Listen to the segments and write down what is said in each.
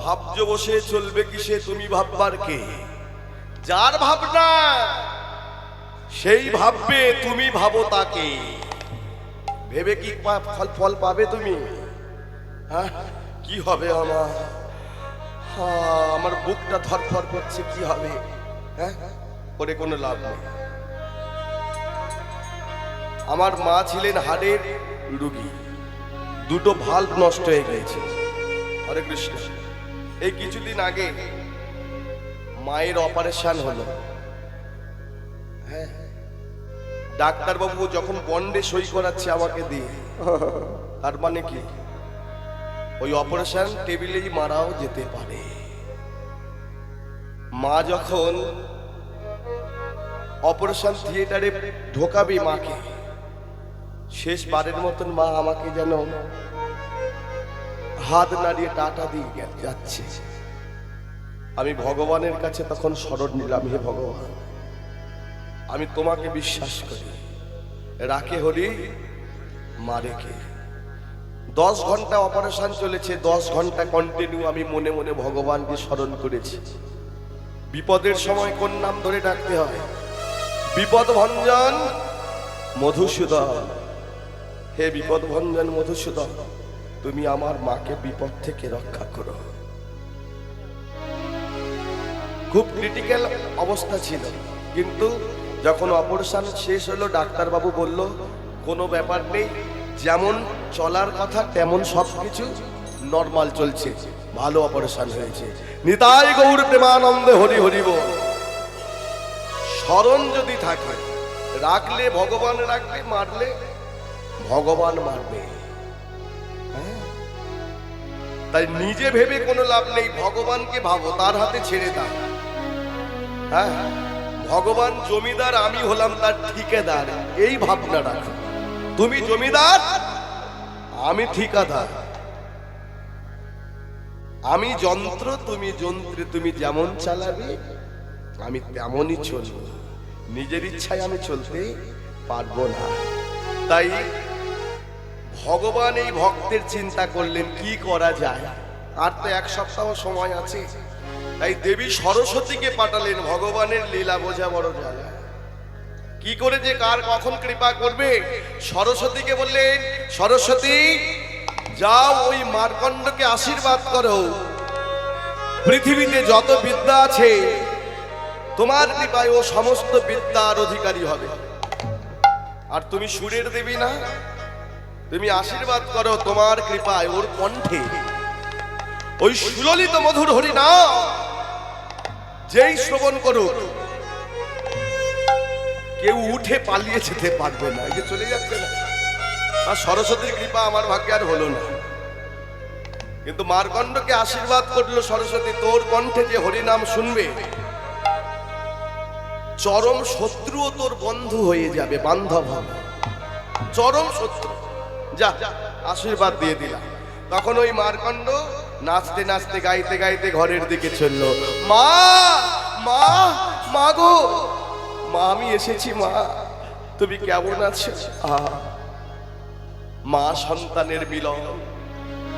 ভাবজ বসে চলবে কিসে, তুমি ভাববার কে? যার ভাবনা সেই ভাববে, তুমি ভাবো তাকে। ভেবে কি ফল পাবে তুমি? হ্যাঁ, কি হবে আমার? আমার বুকটা ধরফর করছে, কি হবে? হ্যাঁ, করে কোনো লাভ নেই। আমার মা ছিলেন হাড়ের রোগী, দুটো ভাল্ব নষ্ট হয়ে গেছে। হরে কৃষ্ণ। এই কিছুদিন আগে মায়ের অপারেশন হলো। হ্যাঁ, ডাক্তারবাবু যখন বন্ডে সই করাচ্ছে আমাকে দিয়ে, তার মানে কি ওই অপারেশন টেবিলেই মারাও যেতে পারে। মা যখন অপারেশন থিয়েটারে ঢোকাবে মাকে, শেষবারের মতন মা আমাকে যেন হাত নাড়িয়ে টাটা দিয়ে যাচ্ছে। আমি ভগবানের কাছে তখন শরণ নিলাম, হে ভগবান, আমি তোমাকে বিশ্বাস করি, রাখে হরি মারে কে। 10 ঘন্টা অপারেশন চলেছে, 10 ঘন্টা কন্টিনিউ আমি মনে মনে ভগবানকে স্মরণ করেছি। বিপদের সময় কোন নাম ধরে ডাকতে হয়? বিপদ ভঞ্জন মধুসূদন। হে বিপদ ভঞ্জন মধুসূদন, তুমি আমার মাকে বিপদ থেকে রক্ষা করো। খুব ক্রিটিক্যাল অবস্থা ছিল, কিন্তু যখন অপারেশন শেষ হলো ডাক্তারবাবু বলল কোনো ব্যাপার নেই, যেমন চলার কথা তেমন সবকিছু নর্মাল চলছে, ভালো অপারেশন হয়েছে। নিতাই গৌর প্রেমানন্দে হরি হরি বল। স্মরণ যদি থাকে, রাখলে ভগবান রাখবে, মারলে ভগবান মারবে। তাই নিজে ভেবে কোনো লাভ নেই, ভগবানকে ভাবো, তার হাতে ছেড়ে দাও। হ্যাঁ, ভগবান জমিদার, আমি হলাম তার ঠিকাদার, এই ভাবনা রাখো। তুমি জমিদার, আমি ঠিকাদার। আমি যন্ত্র, তুমি যন্ত্রে, তুমি যেমন চালাবে আমি তেমনই চলবো। নিজের ইচ্ছায় আমি চলতে পারবো না। তাই ভগবান এই ভক্তের চিন্তা করলেন কি করা যায়। আর তো 1 সপ্তাহ সময় আছে, তাই দেবী সরস্বতীকে পাঠালেন। ভগবানের লীলা বোঝা বড় জ্বালা। কি করে যে কার কখন কৃপা করবে, সরস্বতীকে বললেন, সরস্বতী যাও ওই মার্কণ্ডকে আশীর্বাদ করো, পৃথিবীতে যত বিদ্যা আছে তোমার কৃপায় ও সমস্ত বিদ্যার অধিকারী হবে। আর তুমি সুরের দেবী না, তুমি আশীর্বাদ করো তোমার কৃপায় ওর কণ্ঠে ওই সুললিত মধুর হরিনাম যেই শ্রবণ করুক কেউ উঠে পালিয়ে যেতে পারবে না। এই যে চলে যাচ্ছে না, আর সরস্বতীর কৃপা আমার ভাগ্যে আর হলো না। কিন্তু মার্কণ্ডকে আশীর্বাদ করলো সরস্বতী, তোর কণ্ঠে যে হরিনাম শুনবে চরম শত্রুও তোর বন্ধু হয়ে যাবে, বান্ধব হবে। চরম শত্রু, যা আশীর্বাদ দিয়ে দিলাম। তখন ওই মার্কণ্ড নাচতে নাচতে গাইতে গাইতে ঘরের দিকে চলল। মা মা মা গো, মা আমি এসেছি, মা তুমি কেমন আছো? মা সন্তানের মিলন,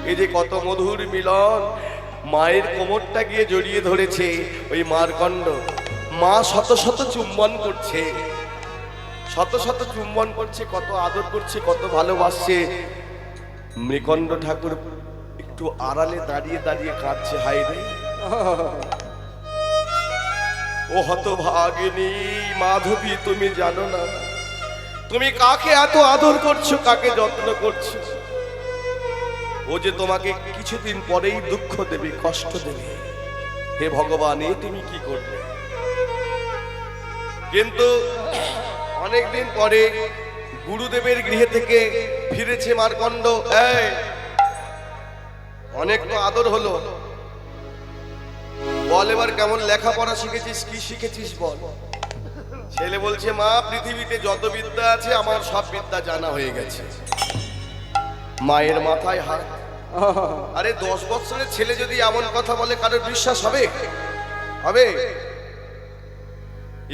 এই যে কত মধুর মিলন। মায়ের কোমরটা গিয়ে জড়িয়ে ধরেছে ওই মার্কণ্ড। মা শত শত চুম্বন করছে, শত শত চুম্বন করছে, কত আদর করছে, কত ভালোবাসছে। মৃকণ্ড ঠাকুর একটু আড়ালে দাঁড়িয়ে দাঁড়িয়ে কাঁদছে, হায় রে ও হতভাগিনী মাধবী, তুমি জানো না তুমি কাকে এত আদর করছো, কাকে যত্ন করছো। ও যে তোমাকে কিছুদিন পরেই দুঃখ দেবে, কষ্ট দেবে। হে ভগবান, এ তুমি কি করবে? কিন্তু অনেকদিন পরে গুরুদেবের গৃহে থেকে ফিরেছে মার্কণ্ড। অনেক তো আদর হলো, বল এবার কেমন লেখাপড়া শিখেছিস, কি শিখেছিস বল। ছেলে বলছে, মা পৃথিবীতে যত বিদ্যা আছে আমার সব বিদ্যা জানা হয়ে গেছে। মায়ের মাথায় হাত। আরে 10 বছরের ছেলে যদি এমন কথা বলে কারোর বিশ্বাস হবে? হবে?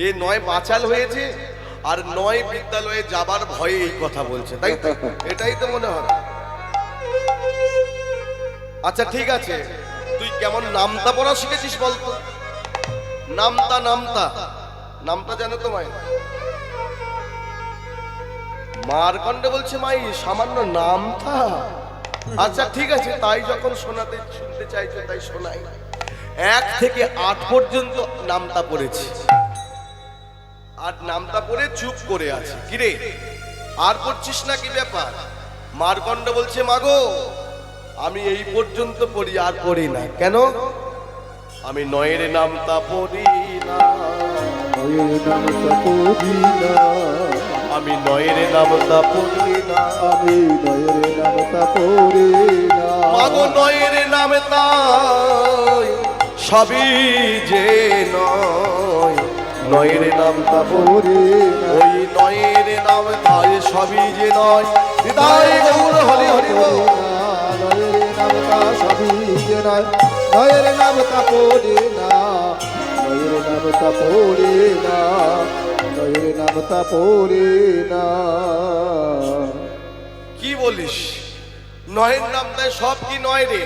এ নয় বাচাল হয়েছে, আর নয় বিদ্যালয়ে যাবার ভয়ে এই কথা বলছে, তাই তো? এটাই তো মনে হয়। আচ্ছা ঠিক আছে, তুই কেমন নামতা পড়া শিখেছিস বলতো? নামতা নামতা নামতা জানো তো মাই? মারকন্ডে বলছে মাই সামান্য নামতা। আচ্ছা ঠিক আছে, তাই যখন শুনতে চাইছো তাই শোনাই। 1 থেকে 8 পর্যন্ত নামতা পড়েছি, আর নামতা পড়ে চুপ করে আছে। কিরে আর পড়ছিস না, কি ব্যাপার? মারকন্ড বলছে মাগো আমি এই পর্যন্ত পড়ি, আর পড়ি না। কেন? আমি 9 নামতা পড়ি না, আমি 9 নামতা পড়ি না, আমি 9 নামতা পড়ি না। মাগো 9 নামতা সবই যে নয়, 9 নামতা পড়ি না, ওই 9 নামতা সবই যে নয়। হৃদয় গৌর হরি হরি বল। 9 নামতা সবই যে নয়, 9 নামতা পড়ি না, 9 নামতা পড়ি না, 9 নামতা পড়ি না। কি বলিস? 9 নামতায় সব কি 9 রে?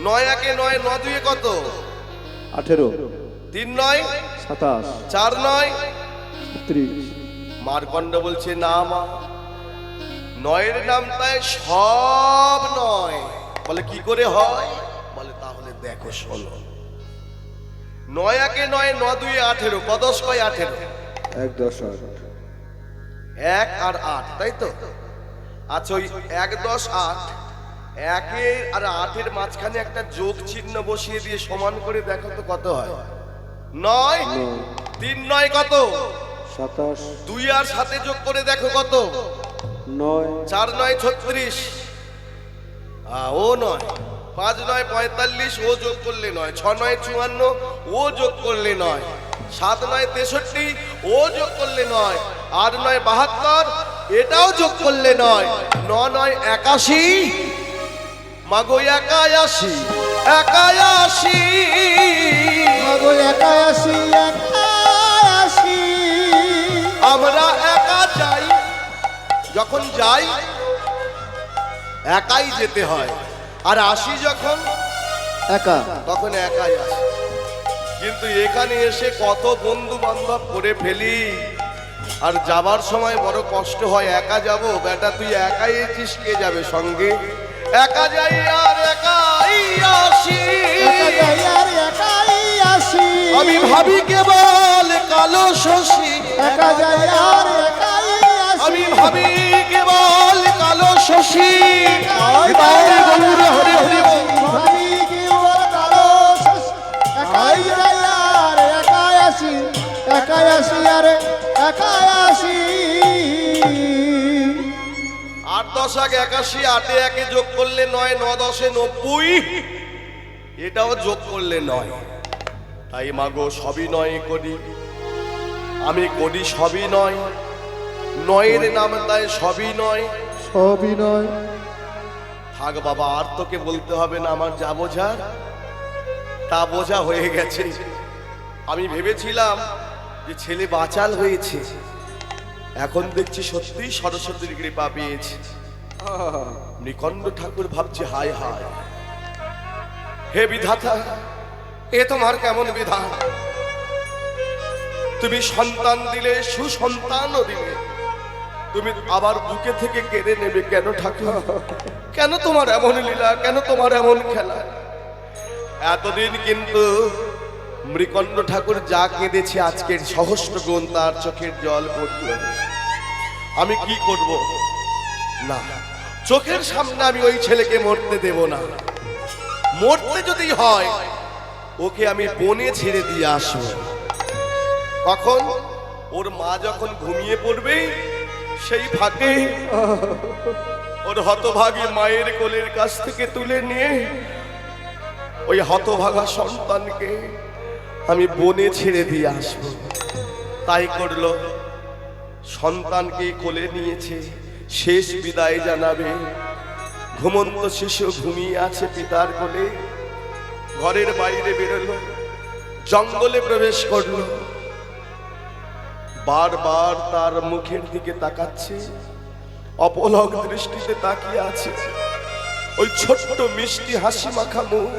9 একে 9, 9 দুয়ে কত? 18, 3 9 27, 4 9 30। মারকন্ড বলছে না মা, 9 নামতায় সব নয়। বলে কি করে হয়? বলে তাহলে দেখো শোনো। 9 একে 9, 9 দুয়ে 18, ক 10 কয় 18, 1 10 8। 1 আর 8, তাই তো? আচ্ছা ওই 1 10 8, 1 আর 8 এর মাঝখানে একটা যোগ চিহ্ন বসিয়ে দিয়ে সমান করে দেখো তো কত হয়? 9 3 9 কত? 27, 2 আর 7 যোগ করে দেখো কত? 9, 4 9 36, ও 9, 5 9 45, ও যোগ করলে 9, 6 9 54, ও যোগ করলে 9, 7 9 63, ও যোগ করলে 9, 8 9 72, এটাও যোগ করলে 9, 9 9 81, মাগো 81, 81, মাগো 81, 81। আমরা একা যাই, যখন যাই একাই যেতে হয়, আর আসি যখন একা। তখন একাই আসি। কিন্তু এখানে এসে কত বন্ধু বান্ধব করে ফেলি, আর যাবার সময় বড় কষ্ট হয়। একা যাব, বেটা তুই একাই এসিস, কে যাবে সঙ্গে? একা যাই আর একাই আসি, একা যাই আর একাই আসি। আমি ভাবি কেবল কালো শশী, একা যাই আর একাই আসি। আমি ভাবি কেবল কালো শশী। হৃদয় গৌর হরি হরি বল। ভাবি কেবল কালো শশী। একাই যাই আর একাই আসি, একাই আসি আর একাই আসি। 8 10 81, 8 এ 1 যোগ করলে 9, 9 10 90, এটাও যোগ করলে 9। তাই মাগো সবই 9 করি, আমি করি সবই 9, 9 নামতায় সবই 9। সবই নয়। থাক বাবা, আর তোকে বলতে হবে না, আমার যা বোঝা তা বোঝা হয়ে গেছে। আমি ভেবেছিলাম যে ছেলে বাচাল হয়েছে, এখন দেখছি সত্যিই সরস্বতীর কৃপা পেয়েছে। নিকণ্ড ঠাকুর ভাবছে হায় হায়, হে বিধাতা, এ তোমার কেমন বিধান? তুমি সন্তান দিলে, সুসন্তানও দিলে, তুমি আবার বুকে থেকে কেড়ে নেবে কেন ঠাকুর? কেন তোমার এমন লীলা, কেন তোমার এমন খেলা? এতদিন কিন্তু মৃকণ্ড ঠাকুর যা কেঁদেছে, আজকের সহস্র গুণ তার চোখের জল পড়ল। আমি কি করব? না, চোখের সামনে আমি ওই ছেলেকে মরতে দেব না। মরতে যদি হয় ওকে আমি বনে ছেড়ে দিয়ে আসবো। কখন? ওর মা যখন ঘুমিয়ে পড়বে, সেই ফাঁকে ওর হতভাগী মায়ের কোলের কাছ থেকে তুলে নিয়ে ওই হতভাগা সন্তানকে আমি বনে ছেড়ে দিয়ে আসবো। তাই করলো, সন্তানকে কোলে নিয়েছে, শেষ বিদায় জানাবে। ঘুমন্ত শিশু ঘুমিয়ে আছে পিতার কোলে। ঘরের বাইরে বেরোলো, জঙ্গলে প্রবেশ করলো, বারবার তার মুখের দিকে তাকাচ্ছে, অপলক দৃষ্টিতে তাকিয়ে আছে। ওই ছোট্ট মিষ্টি হাসি মাখা মুখ,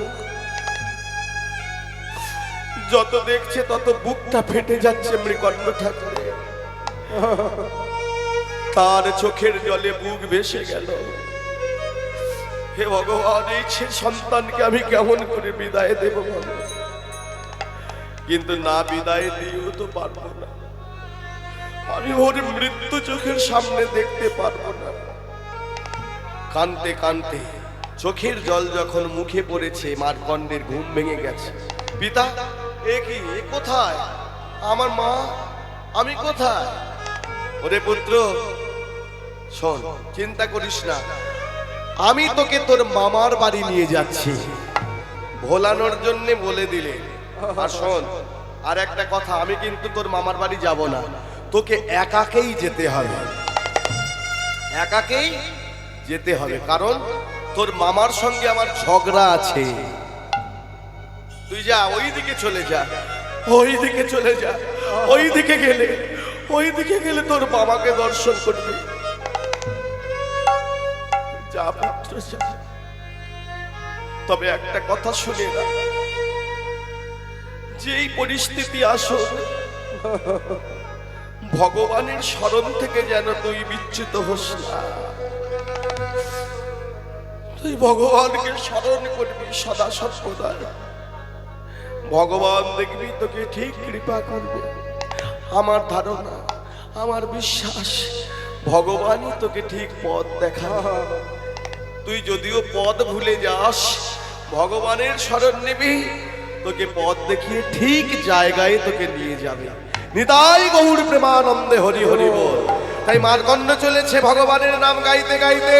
যত দেখছে তত বুকটা ফেটে যাচ্ছে মৃকণ্ড ঠাকুর। তার চোখের জলে বুক ভেসে গেল। হে ভগবান, এই সন্তানকে আমি কেমন করে বিদায় দেব বলো? কিন্তু না বিদায় দিয়েও তো পারবো না, আমি ওর মৃত্যু চোখের সামনে দেখতে পারবো না। কানতে কানতে চোখের জল যখন মুখে পড়েছে, মার্কণ্ডের ঘুম ভেঙে গেছে। পিতা, এ কি, এ কোথায়? আমার মা, আমি কোথায়? ওরে পুত্র শোন, চিন্তা করিস না, আমি তোকে তোর মামার বাড়ি নিয়ে যাচ্ছি, ভোলানোর জন্য বলে দিলে। আর শোন, আর একটা কথা, আমি কিন্তু তোর মামার বাড়ি যাব না, তোকে একাকেই যেতে হবে, একাকেই যেতে হবে, কারণ তোর মামার সঙ্গে আমার ঝগড়া আছে। তুই যা, ওই দিকে চলে যা, ওই দিকে চলে যা, ওই দিকে গেলে তোর মামাকে দর্শন করবি। যা পুত্র যা। তবে একটা কথা শুনে না, যেই পরিস্থিতি আসো, ভগবানের স্মরণ থেকে যেন তুই বিচ্যুত হোস না। তুই ভগবানকে স্মরণ করবি সদা সর্বদা, ভগবান দেখবি তোকে ঠিক কৃপা করবে। আমার ধারণা, আমার বিশ্বাস, ভগবানই তোকে ঠিক পথ দেখাবে। তুই যদিও পথ ভুলে যাস, ভগবানের শরণ নিবি, তোকে পথ দেখিয়ে ঠিক জায়গায় তোকে নিয়ে যাবে। নিতাই গৌর প্রেমানন্দে হরি হরি বল। তাই মার্কণ্ড চলেছে ভগবানের নাম গাইতে গাইতে,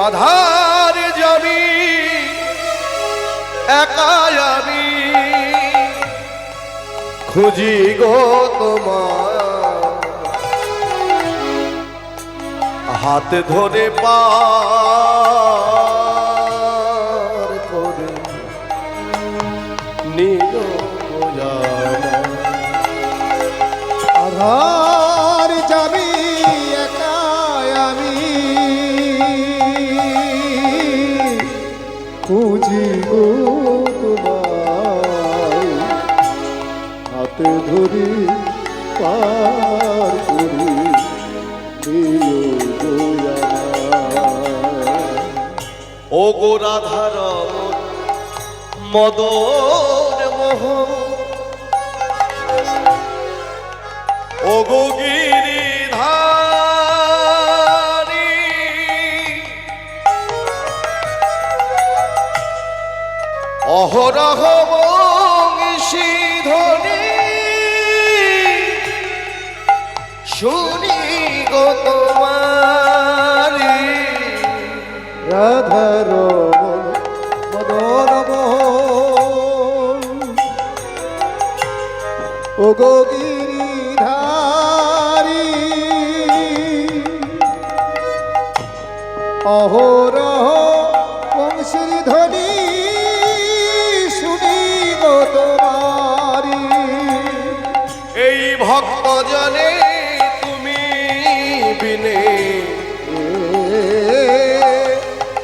আধার যাবি একাই আমি, খুঁজি গো তোমার, হাত ধরে পার করে নিল আধার যাবি একাই আমি, খুঁজি গো তোমায়, হাতে ধরি পার করি দিও গো আমায়। ও গো রাধার মদন মোহ, ও গো গিরিধারী, অহরহ বংশী ধ্বনি শুনি গো তোমারি। রাধার মদন মোহন, ও গো গিরিধারী, অহরহ বংশীর ধ্বনি শুনি গো তোমারি। এই ভক্ত জনে তুমি বিনে,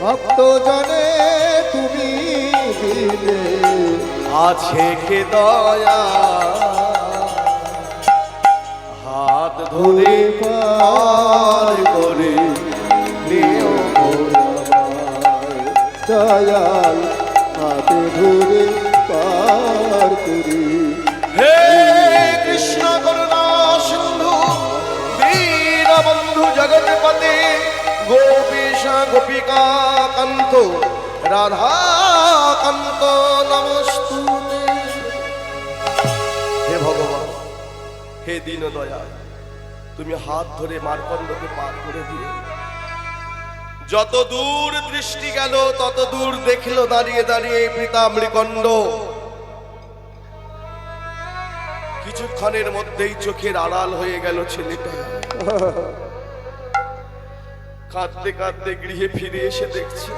ভক্ত জনে তুমি বিনে, আছে কে দয়া, হাত ধরে পার করে নিও দয়াল, হাতে ধরে পার করি। হে কৃষ্ণ করুণা সিন্ধু দীনবন্ধু জগৎপতে, গোপীশা গোপিকা কান্ত রাধা কান্ত নমস্তুতে। হে ভগবান, হে দীন দয়া, তুমি হাত ধরে মার্কণ্ডকে পার করে দিয়ে, যত দূর দৃষ্টি গেল তত দূর দেখলো দাঁড়িয়ে দাঁড়িয়ে পিতা মৃকণ্ড। কিছুক্ষণের মধ্যেই চোখের আড়াল হয়ে গেল ছেলেটা। কাঁদতে কাঁদতে গৃহে ফিরে এসে দেখছে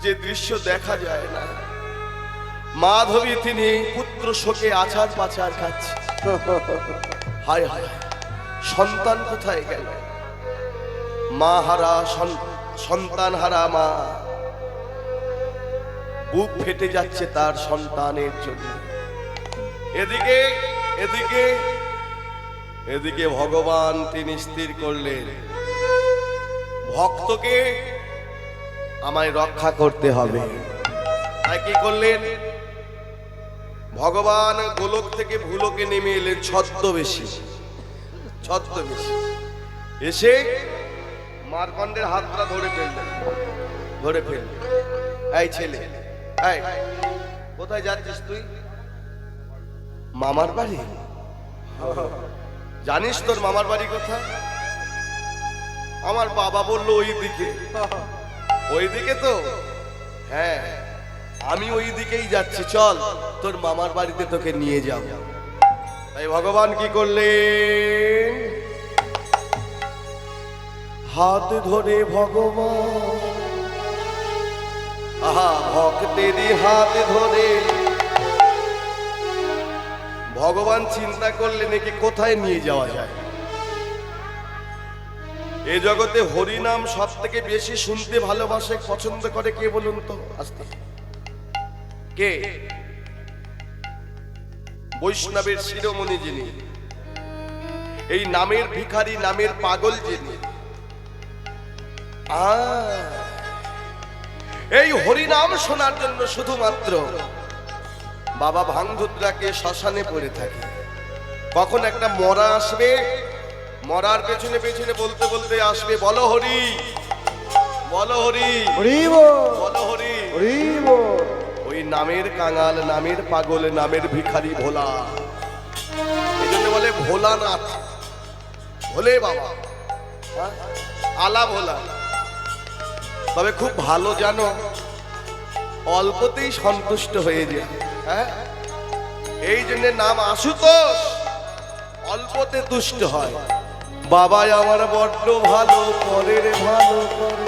যে দৃশ্য দেখা যায় না। মাধবী তিনি পুত্র শোকে আছার পাছার খাচ্ছে। হায় হায়, সন্তান কোথায় গেল? মা হারা সন্তান হারা মা বুক ফেটে যাচ্ছে তার সন্তানের জন্য। এদিকে এদিকে এদিকে ভগবান তিনি স্থির করলেন ভক্তকে আমায় রক্ষা করতে হবে। তাই কি করলেন, ভগবান গোলক থেকে ভুলোকে নেমে এলেন ছদ্মবেশী। এসে মার্কণ্ডের হাতটা ধরে ফেললেন। এই ছেলে, এই কোথায় যাচ্ছিস তুই? মামার বাড়ি? জানিস তোর মামার বাড়ি কোথায়? আমার বাবা বললো ওই দিকে তো। হ্যাঁ, আমি ওই দিকেই যাচ্ছি, চল তোর মামার বাড়িতে তোকে নিয়ে যাব। তাই ভগবান কি করলেন, হাত ধরে ভগবান, আহা ভক্তেরই হাত ধরে ভগবান চিন্তা করলেন একে কোথায় নিয়ে যাওয়া যায়। এই জগতে হরিনাম সব থেকে বেশি শুনতে ভালোবাসে, পছন্দ করে কে বলুন তো? আস্তে কে? বৈষ্ণবের শিরোমণি যিনি, এই নামের ভিখারি, নামের পাগল যিনি, এই হরিনাম শোনার জন্য শুধুমাত্র বাবা ভাঙধুত্রাকে শ্মশানে পড়ে থাকে। কখন একটা মরা আসবে, মরার পেছনে পেছনে বলতে বলতে আসবে, বলো হরি, বলো হরি, বলো হরি। ওই নামের কাঙাল, নামের পাগল, নামের ভিখারি ভোলা, এই জন্য বলে ভোলানাথ, ভোলে বাবা, আলা ভোলা। তবে খুব ভালো জানো, অল্পতেই সন্তুষ্ট হয়ে যায়। হ্যাঁ, এই জন্য নাম আশুতোষ, অল্পতে তুষ্ট হয়। বাবা আমার বড্ড ভালো করে রে, ভালো করে।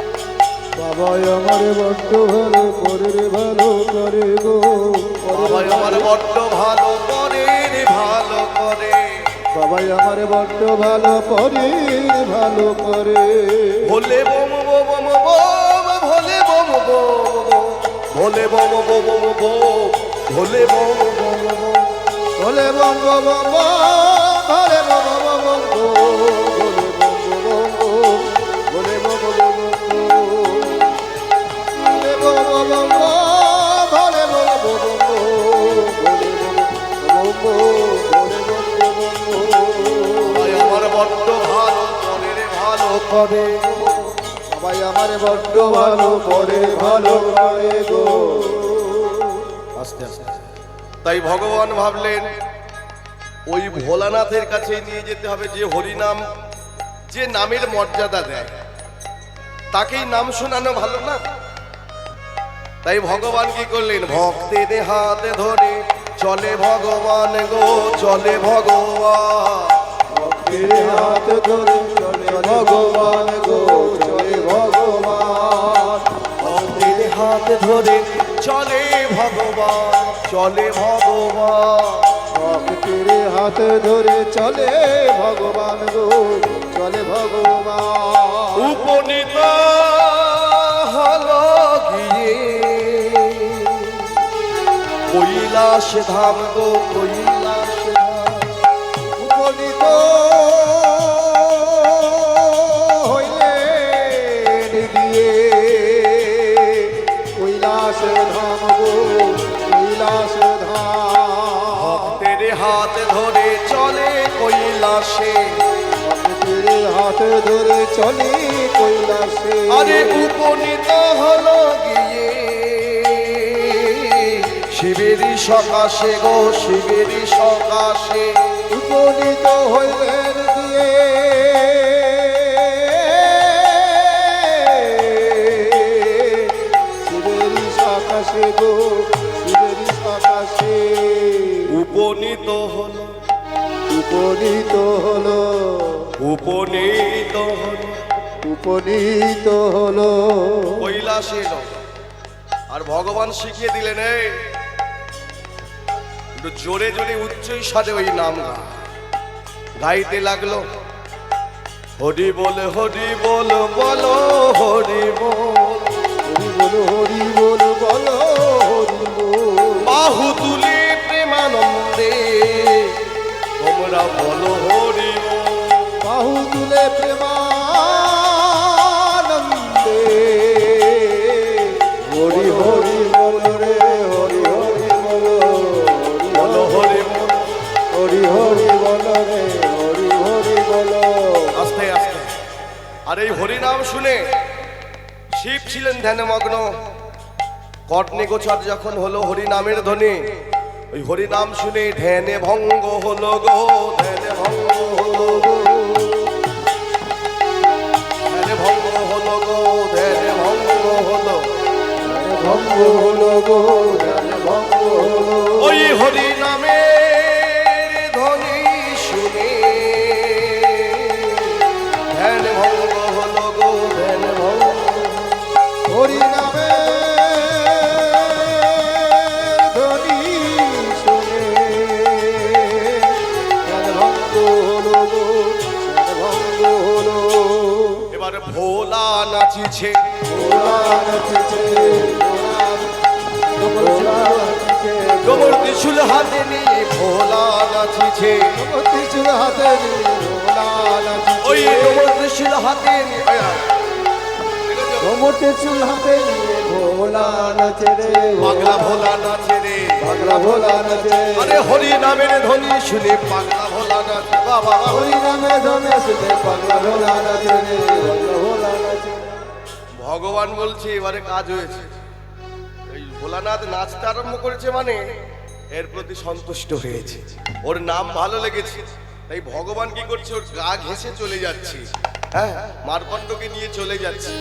বাবা আমার বড্ড ভালো করে রে, ভালো করে গো। বাবা আমার বড্ড ভালো করে রে, ভালো করে। বাবা আমার বড্ড ভালো করে, ভালো করে। ভোলে বম বম বম, ভোলে বম বম, ভোলে বম বম বম, ভোলে বম বম বম, ভোলে বম বম বম, ভোলে বম বম বম, ভোলে বম বম বম, ভোলে বম বম বম, ভোলে বম বম বম, ভোলে বম বম বম। আমার বড্ড ভালো করে রে, ভালো করে। সবাই আমার বড্ড ভালো করে, ভালো করে গো। আস্তে আস্তে। তাই ভগবান ভাবলেন ওই ভোলানাথের কাছে নিয়ে যেতে হবে, যে হরিনাম, যে নামের মর্যাদা দেয়, তাকেই নাম শোনানো ভালো না? তাই ভগবান কি করলেন, ভক্তের হাতে ধরে চলে ভগবান গো, চলে ভগবান। ভক্তের হাত ধরে চলে ভগবান গো, চলে ভগবান। ভক্তের হাত ধরে চলে ভগবান, চলে ভগবান। ভক্তের হাত ধরে চলে ভগবান গো, চলে ভগবান। উপনীত হলো গিয়ে কৈলাস ধাম গো, কৈলাস ধাম। উপনীত হইলেন গিয়ে কৈলাস ধাম গো, কৈলাস ধাম। ভক্তের হাত ধরে চলে কৈলাসে, ভক্তের হাত ধরে চলে কৈলাসে। আরে উপনীত হলো গিয়ে শিবেরই সকাশে গো, শিবেরই সকাশে। উপনীত হইলেন দিয়ে শিবেরই সকাশে গো, শিবেরই সকাশে। উপনীত হলো, উপনীত হলো, উপনীত হলো, উপনীত হলো কৈলাসে এলো। আর ভগবান শিখিয়ে দিলেন, এই একটু জোরে জোরে উচ্চই স্বরে ওই নাম গা। গাইতে লাগলো, হরি বল, হরি বল, বলো হরি বল, হরি বল, হরি বল, বলো নাচিলে প্রেমানন্দে হরি হরি বল রে হরি হরি বল বলো হরি বল। হরি হরি বল রে হরি হরি বল আস্তে আস্তে। আর এই হরিনাম শুনে শিব ছিলেন ধ্যানমগ্ন। কর্ণে গোচর যখন হলো হরিনামের ধ্বনি, ওই হরিনাম শুনে ধ্যানে ভঙ্গ হলো গো, ধ্যানে ভঙ্গ হলো গো, ধ্যানে ভঙ্গ হলো গো, ধ্যানে ভঙ্গ হলো, ভঙ্গ হলো গো ভঙ্গ হলো ওই হরিনামের ধ্বনি শুনে ধ্যান ভঙ্গ হলো গো, ধ্যান ভঙ্গ। হরি নামে ধ্বনি শুনে ভঙ্গ হলো গো ভঙ্গ হলো এবার ভোলা নাচিছে, ভোলা নাচছে ভোলা নাচছে গোবর ত্রিশূল হাতে নিয়ে ভোলা নাচিছে, ত্রিশূল হাতে নিয়ে ভোলা নাচছে ওই গোবর ত্রিশূল হাতে নিয়ে ত্রিশূল হাতে নিয়ে ভোলা নাচে রে পাগলা ভোলা নাচে রে, পাগলা ভোলা নাচে আরে হরি নামের ধ্বনি শুনে পাগলা ভোলা নাচে, বাবা হরি নামে ধ্বনি শুনে পাগলা ভোলা নাচে রে পাগলা ভোলা নাচে ভগবান বলছে এবারে কাজ হয়েছে। এই ভোলানাথ নাচতে আরম্ভ করেছে মানে এর প্রতি সন্তুষ্ট হয়েছে, ওর নাম ভালো লেগেছে। তাই ভগবান কি করছে, ওর গা ঘেঁষে চলে যাচ্ছে, হ্যাঁ মার্কণ্ডকে নিয়ে চলে যাচ্ছে।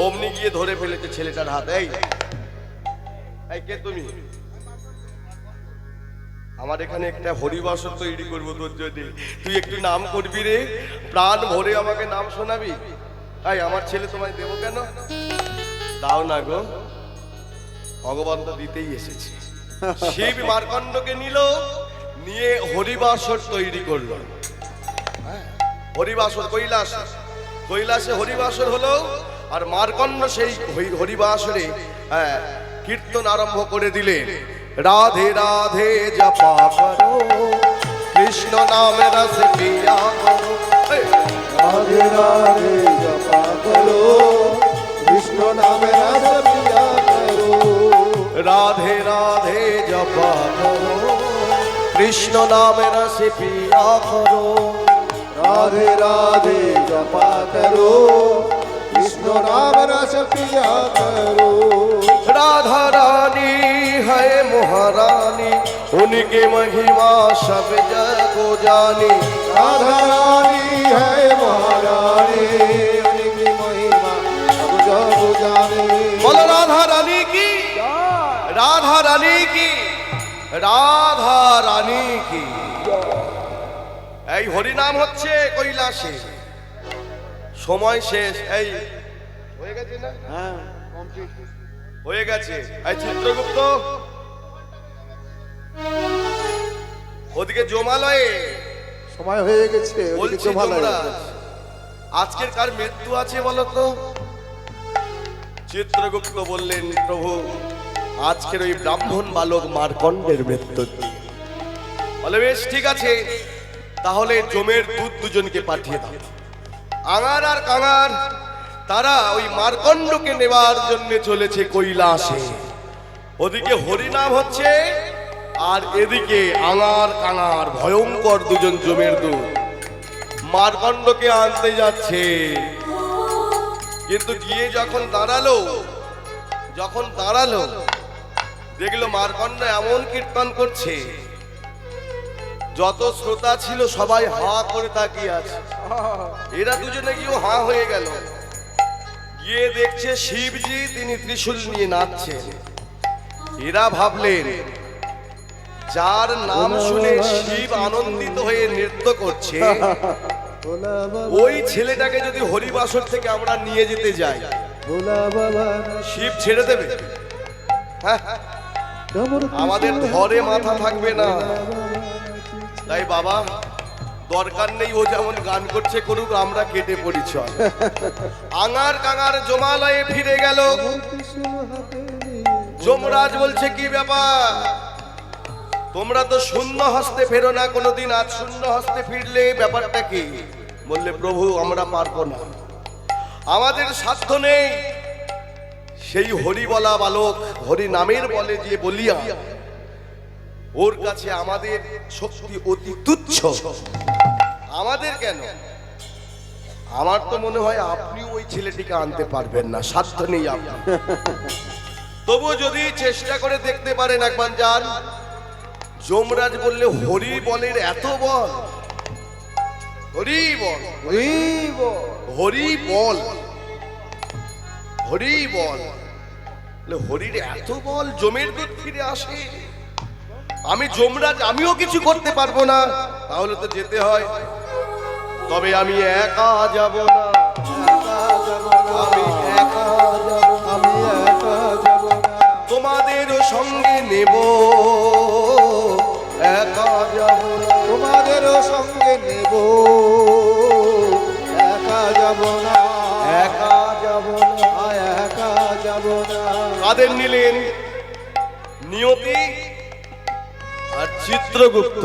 অমনি গিয়ে ধরে ফেলেছে ছেলেটার হাতে। এই কে তুমি? আমার এখানে একটা হরিবাসর তৈরি করবো তোর জন্য, তুই একটু নাম করবি রে, প্রাণ ভরে আমাকে নাম শোনাবি। তাই আমার ছেলে তোমায় দেবো কেন? দাও না গো, ভগবান তো দিতেই এসেছে। শিব মার্কণ্ডকে নিল, নিয়ে হরিবাসর তৈরি করলো। হরিবাসর কৈলাসে, কৈলাসে হরিবাসর হলো। আর মার্কণ্ড সেই হরিবাসরে কীর্তন আরম্ভ করে দিলেন। রাধে রাধে জপা করো, কৃষ্ণ নামে রস পিয়া করো। রাধে রাধে জপা করো কৃষ্ণ নামে রস পিয়া করো রাধে রাধে জপা করো, কৃষ্ণ নামে রস পিয়া করো। রাধে রাধে জপা করো কৃষ্ণ নাম রস পিয়া করো राधा रानी है महारानी, उनकी महिमा सब जग को जानी। राधा रानी है महारानी उनकी महिमा सब जग जाने बोलो राधा रानी की, राधा रानी की, राधा रानी की। এই হরিনাম হচ্ছে কৈলাসে। সময় শেষ, এই হয়ে গেছে না? হ্যাঁ কমপ্লিট হয়ে গেছে। এই চিত্রগুপ্ত ওদিকে জমালয়ে সময় হয়ে গেছে বলছি, তোমরা আজকের কার মৃত্যু আছে বলো তো? চিত্রগুপ্ত বললেন, প্রভু আজকের ওই ব্রাহ্মণ বালক মার্কণ্ডের মৃত্যু। বলে বেশ ঠিক আছে, তাহলে জমের দুধ দুজনকে পাঠিয়ে দাও। আঙার আর কাঙার তারা ওই মার্কণ্ডকে নেবার জন্য চলেছে কৈলাসে। ওদিকে হরিনাম হচ্ছে, আর এদিকে আঙার কাঙার ভয়ঙ্কর দুজন জমের দুধ মার্কণ্ডকে আনতে যাচ্ছে। কিন্তু গিয়ে যখন দাঁড়ালো দেখলো মার্কণ্ড এমন কীর্তন করছে, যত শ্রোতা ছিল সবাই হা করে তাকিয়ে আছে। এরা দুজনে গিয়েও হা হয়ে গেল। গিয়ে দেখছে শিবজি তিনি ত্রিশূল নিয়ে নাচছেন। এরা ভাবলেন যার নাম শুনে শিব আনন্দিত হয়ে নৃত্য করছে, ভোলা বাবা ওই ছেলেটাকে যদি হরিবাসর থেকে আমরা নিয়ে যেতে যাই, ভোলা বাবা শিব ছেড়ে দেবে? হ্যাঁ, আমাদের ধরে মাথা থাকবে না। তাই বাবা দরকার নেই, ও যেমন গান করছে করুক, আমরা কেটে পড়ি চল। আঙার কাঙার জমালয়ে ফিরে গেল। যমরাজ বলছে কি ব্যাপার, তোমরা তো শূন্য হস্তে ফেরো না কোনোদিন, আজ শূন্য হস্তে ফিরলে ব্যাপারটা কি? বললে প্রভু আমরা পারবো না, আমাদের সাধ্য নেই। সেই হরি বলা বালক, হরি নামের বলে যে বলিয়া, ওর কাছে আমাদের শক্তি অতি তুচ্ছ। আমাদের কেন, আমার তো মনে হয় আপনি ওই ছেলেটিকে আনতে পারবেন না, সাধ্য নেই আপনার। তবু যদি চেষ্টা করে দেখতে পারেন একবার যান। যমরাজ বললে হরি বলের এত বল, হরি বল, হরি বল, হরি বল, হরির এত বল, জমের দুধ ফিরে আসে। আমি যমরাজ, আমিও কিছু করতে পারবো না, তাহলে তো যেতে হয়। তবে আমি একা যাব না, আমি একা যাব, আমি একা যাব না, তোমাদের সঙ্গে নেব, একা যাব না, তোমাদেরও সঙ্গে নেব, একা যাব না, একা যাব না। একা যাব না। কাদের নিলেন? নিয়তি আর চিত্রগুপ্ত।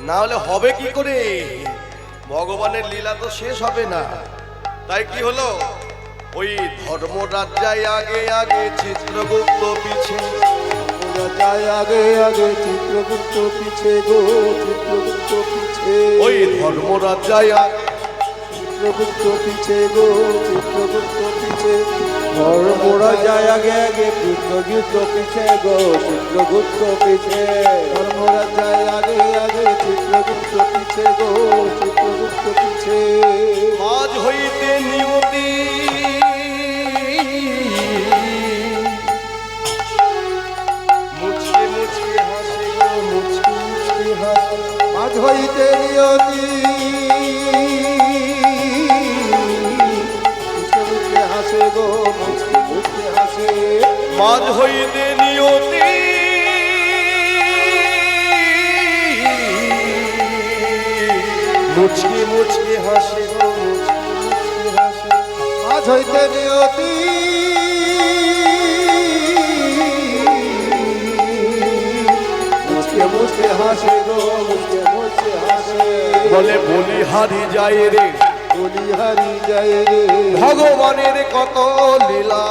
না হলে হবে কি করে? ভগবানের লীলা তো শেষ হবে না। তাই কি হলো, ওই ধর্মরাজ্যায় আগে আগে চিত্রগুপ্ত পিছে, যায় আগে আগে চিত্রগুপ্ত পিছে গো, চিত্রগুপ্ত পিছে, ওই ধর্মরাজ্যায় চিত্রগুপ্ত পিছে গো, চিত্রগুপ্ত পিছে, ধর্মরা যায় আগে আগে চিত্রগুপ্ত পিছে গো, চিত্রগুপ্ত পিছে, ধর্মরা যায় আগে আগে চিত্রগুপ্ত পিছে গো, চিত্রগুপ্ত পিছে। আজ হইতে নিয়তি মুচকে মুচকে হাসে গো, মুচকে মুচকে হাসে। মাঝ হইতে নিয়তি মুচকে মুচকে হাসে গো, মুচকে মুচকে হাসে, মাঝ হইতে নিয়তি মুচকি মুচকি হাসে গো, মুচকি মুচকি হাসে। মাঝ হইতে নিয়তি মুচকে মুচকে হাসে গো, মুচকে মুচকে হাসে, বলে বলিহারি যায় রে, বলিহারি যায় রে, ভগবানের কত লীলা,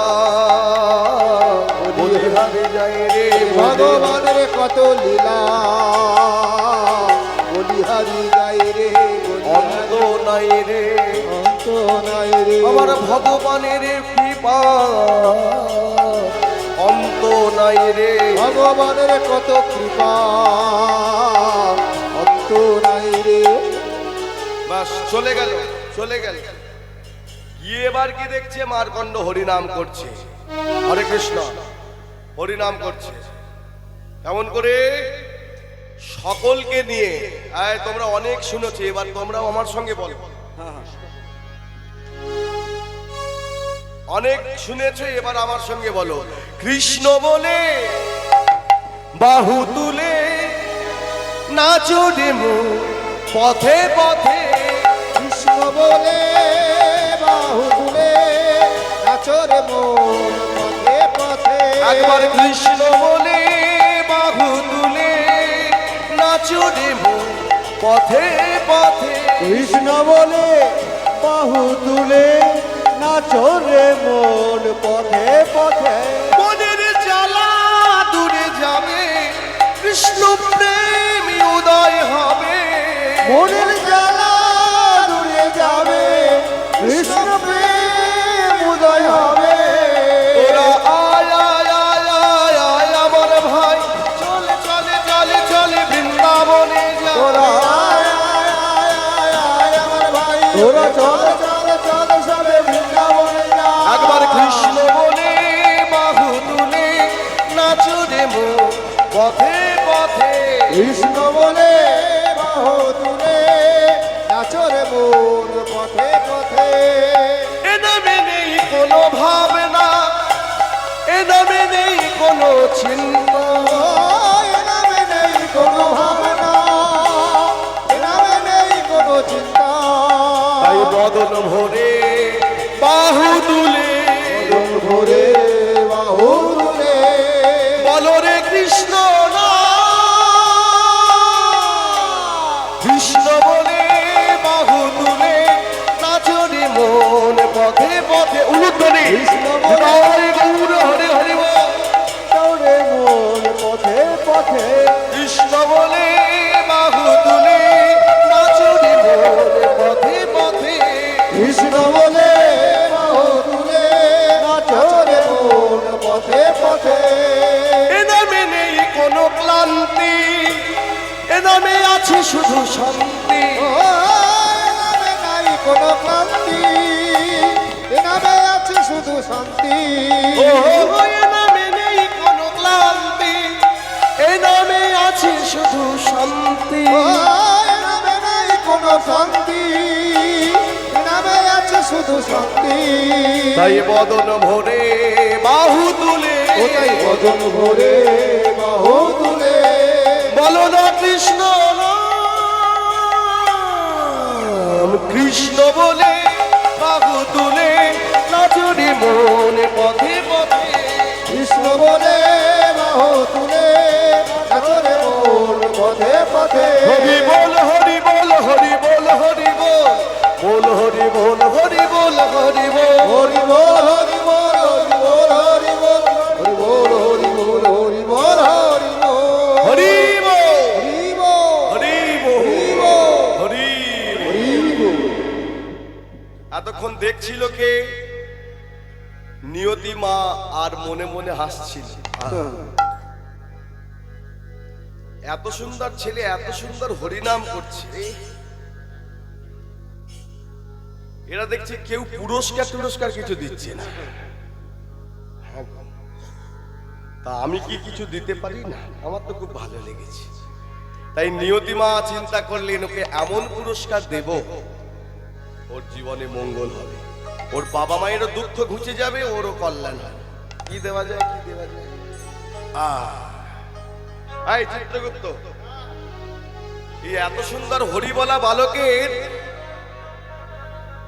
বলিহারি যায় রে, ভগবানের কত লীলা, বলিহারি যায় রে, অন্ত নাই রে, অন্ত নাই রে, আমার ভগবানের কৃপা অন্ত নাই রে। ভগবানের কত কৃপা, অন্ত নাই রে। বাস চলে গেল, চলে গেল। গিয়ে এবার কি দেখছে, মার্কণ্ড হরিনাম করছে, হরে কৃষ্ণ হরিনাম করছে। এমন করে সকলকে নিয়ে, আয় তোমরা অনেক শুনেছো, এবার তোমরাও আমার সঙ্গে বলো। অনেক শুনেছো, এবার আমার সঙ্গে বলো। কৃষ্ণ বলে বাহু তুলে নাচো রে মন পথে পথে, কৃষ্ণ বলে বাহু তুলে নাচো রে মন পথে পথে, একবার কৃষ্ণ বলে বাহু তুলে নাচো রে মন পথে পথে, কৃষ্ণ বলে বাহু তুলে নাচো রে মন পথে পথে, মনের জ্বালা দূরে যাবে, কৃষ্ণ প্রেম উদয় হবে, মনের জ্বালা দূরে যাবে, কৃষ্ণ প্রেম উদয় হবে। তোরা আয় আয় আয় আয় আয় আমার ভাই, চলে চলে চলে চলে বৃন্দাবনে যা। তোরা আয় আয় আয় আয় আয় আমার ভাই, তোরা চল চল চল সবে বৃন্দাবনে যা। একবার কৃষ্ণ বলে বাহু তুলে নাচো রে মন পথে পথে, কৃষ্ণ বলে বাহু তুলে নাচো রে মন পথে পথে, এ নামে নেই কোনো ভাবনা, এ নামে নেই কোনো চিন্তা, এ নামে নেই কোনো ভাবনা, এ নামে নেই কোনো চিন্তা, তাই বদন ভরে বাহু তুলে বদন ভরে বাহু তুলে বলো রে কৃষ্ণ না, কৃষ্ণ বলে বাহু নিতাই গৌর হরি হরি বল। দৌড়ে মোর পথে পথে কৃষ্ণ বলে বাহু তুলে নাচরে মোর পথে পথে। কৃষ্ণ বলে বাহু তুলে নাচরে মোর পথে পথে। এ নামে নেই কোনো ক্লান্তি, এ নামে আছে শুধু শান্তি। ও এ নামে নাই কোনো ক্লান্তি, এ নামে আছে শুধু শান্তি। ও এ নামে নেই কোনো ক্লান্তি, এ নামে আছে শুধু শান্তি। ও এ নামে নাই কোনো শান্তি, এ নামে আছে শুধু শান্তি। তাই বদন ভরে বাহু তুলে, ওটাই বদন ভরে বাহু তুলে বলো না কৃষ্ণ নাম। কৃষ্ণ বলে বাহু তুলে নাচরে মন পথে পথে। কৃষ্ণ বলে বাহু তুলে নাচরে মোর পথে পথে। হরি বল হরি বল হরি বল হরি বল, বল হরি বল হরি বল হরি বল। হরি বল হরি বল হরি বল হরি বল হরি বল হরি বল হরি বল হরি বল হরি হরি বল হরি বল বল হরি হরি। হরি বল। এতক্ষণ দেখছিল কে? নিয়তি মা আর মনে মনে হাসছিল। এত সুন্দর ছেলে এত সুন্দর হরিনাম করছে, এরা দেখছে কেউ পুরস্কার কিছু দিচ্ছে না। তা আমি কি কিছু দিতে পারি না? আমার তো খুব ভালো লেগেছে। তাই নিয়তি মা চিন্তা করলেন ওকে এমন পুরস্কার দেব ওর জীবনে মঙ্গল হবে, ওর বাবা মায়েরও দুঃখ ঘুচে যাবে, ওরও কল্যাণ হবে। কি দেওয়া যায় কি দেওয়া যায়? এই চিত্রগুপ্ত, এই এত সুন্দর হরি বলা বালকের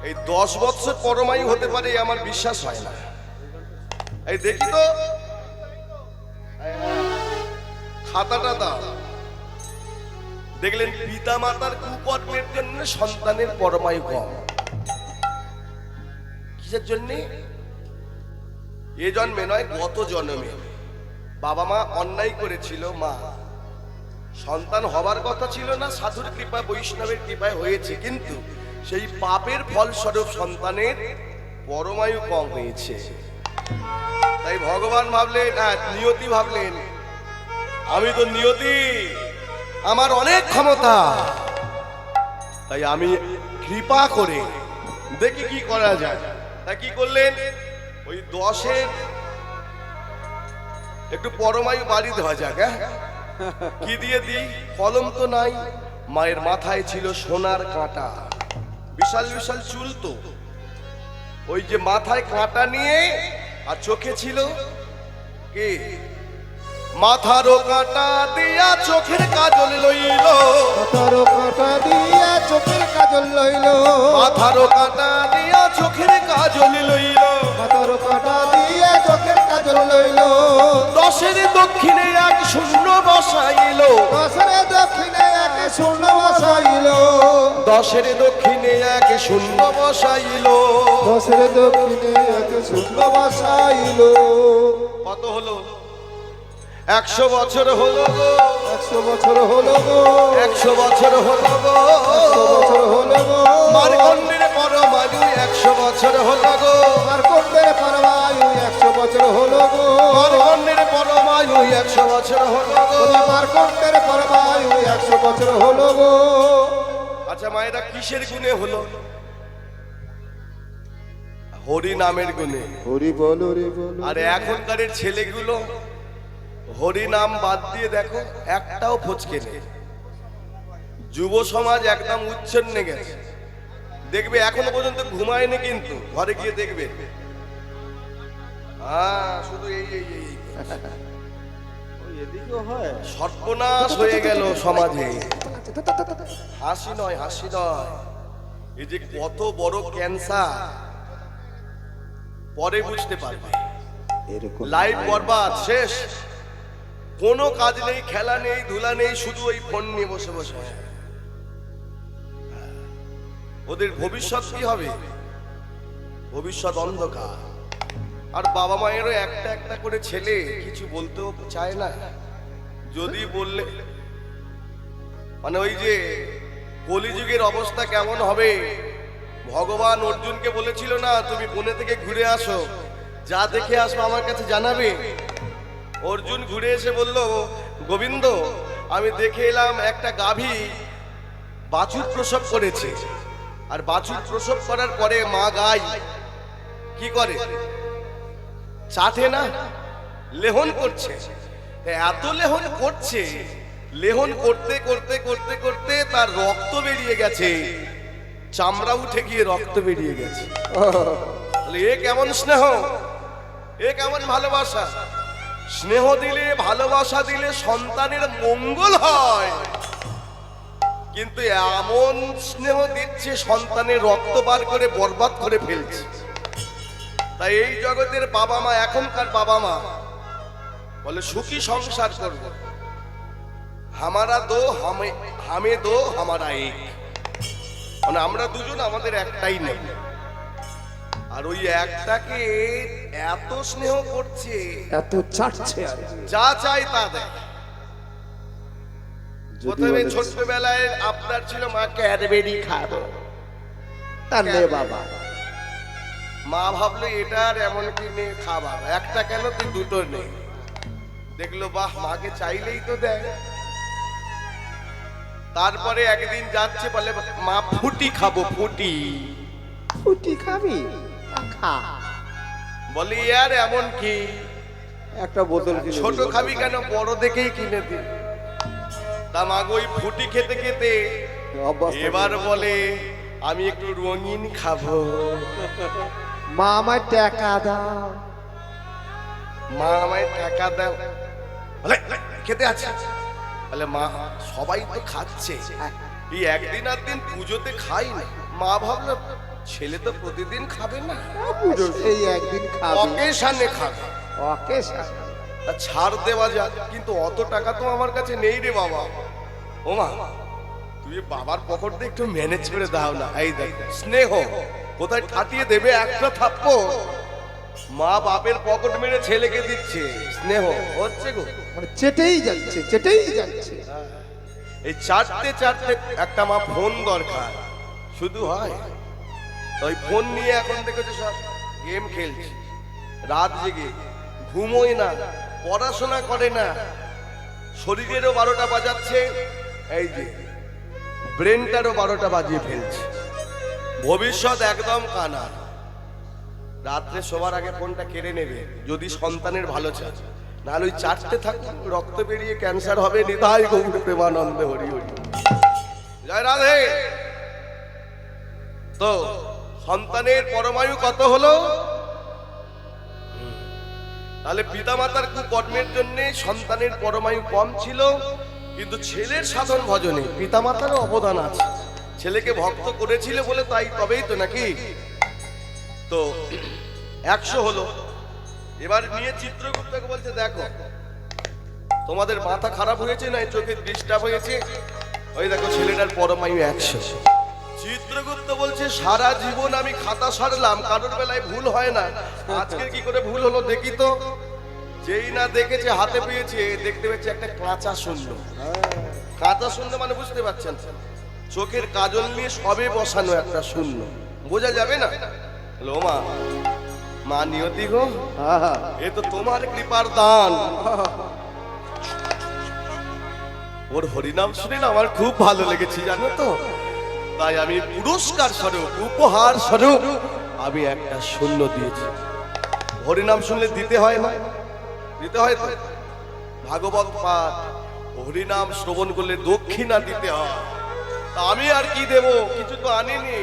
এই 10 বছর পরমায়ু হতে পারে আমার বিশ্বাস হয় না। এই দেখি তো খাতাটা দাও। দেখলেন পিতা মাতার কুকর্মের জন্য সন্তানের পরমায়ু কম। কিসের জন্য? এ জন্মে নয়, গত জন্মে বাবা মা অন্যায় করেছিল। মা সন্তান হবার কথা ছিল না, সাধুর কৃপা বৈষ্ণবের কৃপায় হয়েছে, কিন্তু সেই পাপের ফলস্বরূপ সন্তানের পরমায়ু কম হয়েছে। তাই ভগবান ভাবলেন, নিয়তি ভাবলেন, আমি তো নিয়তি, আমার অনেক ক্ষমতা, তাই আমি কৃপা করে দেখি কি করা যায়। তাই কি করলেন? ওই 10-এর একটু পরমায়ু বাড়ি দেওয়া যাক। কি দিয়ে দিই? কলম তো নাই, মায়ের মাথায় ছিল সোনার কাঁটা, বিশাল বিশাল চুল। তো ওই যে মাথায় কাঁটা নিয়ে আর চোখে ছিল কি? মাথারও কাঁটা দিয়া চোখের কাজল লইল, মাথারও কাঁটা দিয়া চোখের কাজল লইল, মাথারও কাঁটা দিয়া চোখের কাজল লইল, মাথারও কাঁটা দিয়া চোখের কাজল লইল। 10-এর দক্ষিণে এক শূন্য বসাইল, 10-এর দক্ষিণে এক শূন্য বসাইল, 10-এর দক্ষিণে এক শূন্য বসাইল। 10-এর দক্ষিণে এক শূন্য বসাইল। কত হলো? 100 বছর হলো গো, 100 বছর হলো গো, 100 বছর হলো গো, 100 বছর হলো গো। মার্কণ্ডের পরমায়ু 100 বছর হলো গো, মার্কণ্ডের পরমায়ু 100 বছর হলো গো, মার্কণ্ডের পরমায়ু 100 বছর হলো গো। মার্কণ্ডের পরমায়ু 100 বছর হলো গো। আচ্ছা মায়েরা কিসের গুণে হলো? হরি নামের গুণে। হরি বলো রে বলো। আর এখনকার ছেলেগুলো হরি নাম বাদ দিয়ে দেখো একটাও ফচকে নেই। যুব সমাজ একদম উচ্ছন্নে গেছে। দেখবে এখনো পর্যন্ত ঘুমায়নি, কিন্তু ঘরে গিয়ে দেখবে শুধু এই এই এই এদিকেও হয়। সর্বনাশ হয়ে গেল সমাজে। হাসি নয়, হাসি নয়, এই যে কত বড় ক্যান্সার পরে বুঝতে পারবে। এরকম লাইফ বরবাদ, শেষ। কোনো কাজ নেই, খেলা নেই, ধুলা নেই, শুধু ওই ফোন নিয়ে বসে বসে। ওদের ভবিষ্যৎ কি হবে? ভবিষ্যৎ অন্ধকার। আর বাবা মায়েরও একটা একটা করে ছেলে, কিছু বলতেও চায় না। যদি বললে মানে ওই যে কলিযুগের অবস্থা কেমন হবে, ভগবান অর্জুনকে বলেছিল না তুমি বনে থেকে ঘুরে আসো, যা দেখে আসবো আমার কাছে জানাবে। অর্জুন ঘুরে এসে বলল, গোবিন্দ আমি দেখে এলাম একটা গাভী বাছুর প্রসব করেছে, আর বাছুর প্রসব করার পরে মা গাই কি করে, চাটে না, লেহন করছে। এত লেহন করছে, লেহন করতে করতে করতে করতে তার রক্ত বেরিয়ে গেছে, চামড়া উঠে গিয়ে রক্ত বেরিয়ে গেছে। তাহলে এ কেমন স্নেহ, এ কেমন ভালোবাসা। স্নেহ দিলে ভালোবাসা দিলে সন্তানের মঙ্গল হয়, কিন্তু এমন স্নেহ দিচ্ছে সন্তানের রক্ত বার করে বরবাদ করে ফেলছে। তাই এই জগতের বাবা মা, এখনকার বাবা মা বলে সুখী সংসার করব, হামারা দো হামে দো হামারা এক, মানে আমরা দুজন আমাদের একটাই নেই। আর ওই একটাকে এত স্নেহ করছে, এত চাটছে আর যা চাই তা দেয়। প্রথমে ছোটবেলায় আপনার ছিল মা ক্যাডবেরি খাবো, তার নে বাবা, মা ভাবলো এটার এমন কি নে খাবা, একটা কেন তুই দুটো নে। দেখলো বাহ মাকে চাইলেই তো দেয়। তারপরে একদিন যাচ্ছে বলে মা ফুটি খাবো, ফুটি। ফুটি খাবি, খা। বলি ইয়ার এমন কি, একটা বোতল কিনে ছোট দিল। খাবি কেন, বড় দেখেই কিনে দে। তা মাগো ওই ফুটি খেতে খেতে অবস্থা এবার বলে আমি একটু রঙিন খাবো। মা আমায় টাকা দাও। মা আমায় টাকা দাও, বলে খেতে আছে। বলে মা সবাই তো খাচ্ছে, এই একদিন আর দিন পুজোতে খাই না। মা ভাবলো ছেলে তো প্রতিদিন খাবে না, পুজো এই একদিন খাবি, অকেশানে খাবে, ওকে তা ছাড় দেওয়া যাক। কিন্তু অত টাকা তো আমার কাছে নেই রে বাবা। ও মা তুমি বাবার পকেট দিয়ে একটু ম্যানেজ করে দাও না। এই দেখো স্নেহ কোথায় ঠাটিয়ে দেবে একটা থাপ্পড়, মা বাপের পকেট মেরে ছেলেকে দিচ্ছে। স্নেহ হচ্ছে গো, মানে চেটেই যাচ্ছে, চেটেই যাচ্ছে। এই চারটে চারটে একটা মা ফোন দরকার, শুধু হয় ওই ফোন নিয়ে এখন দেখেছো সব গেম খেলছে, রাত জেগে ঘুমোয় না, পড়াশোনা করে না, শরীরেরও 12টা বাজাচ্ছে, এই যে ব্রেনটারও 12টা বাজিয়ে ফেলছে। ভবিষ্যৎ একদম কানা। রাত্রে শোবার আগে ফোনটা কেড়ে নেবে যদি সন্তানের ভালো চায়, নাহলে ওই চারটে থাকুন রক্ত বেরিয়ে ক্যান্সার হবে। নিতাই গৌর প্রেমানন্দে হরি হরি, জয় রাধে। তো সন্তানের পরমায়ু কত হলো? তাহলে পিতামাতার কুকর্মের জন্য সন্তানের পরমায়ু কম ছিল, কিন্তু ছেলের সাধন ভজনে পিতামাতারও অবদান আছে। ছেলেকে ভক্ত করেছিল বলে তাই, তবেই তো নাকি। তো 100 হলো। এবার নিয়ে চিত্রগুপ্তকে বলছে দেখো তোমাদের মাথা খারাপ হয়েছে না চোখের ডিস্টার্ব হয়েছে, ওই দেখো ছেলেটার পরমায়ু 100। চিত্রগুপ্ত বলছে সারা জীবন আমি খাতা সারলাম, কারোর বেলায় ভুল হয় না, আজকে কি করে ভুল হলো দেখি তো। যেই না দেখেছে হাতে পেয়েছে, দেখতে পেয়েছে একটা কাঁচা শূন্য। কাঁচা শূন্য মানে বুঝতে পারছেন, চোখের কাজল নিয়ে সবে বসানো একটা শূন্য, বোঝা যাবে না। ও মা, মা নিয়তি গো, এ তো তোমার কৃপার দান। ওর হরিনাম শুনে না আমার খুব ভালো লেগেছে জানো তো, তাই আমি পুরস্কার স্বরূপ, উপহার স্বরূপ আমি একটা শূন্য দিয়েছি। হরিনাম শুনলে দিতে হয় না, দিতে হয় তো। ভাগবত পাঠ হরিনাম শ্রবণ করলে দক্ষিণা দিতে হয়। তা আমি আর কি দেব, কিছু তো আনিনি,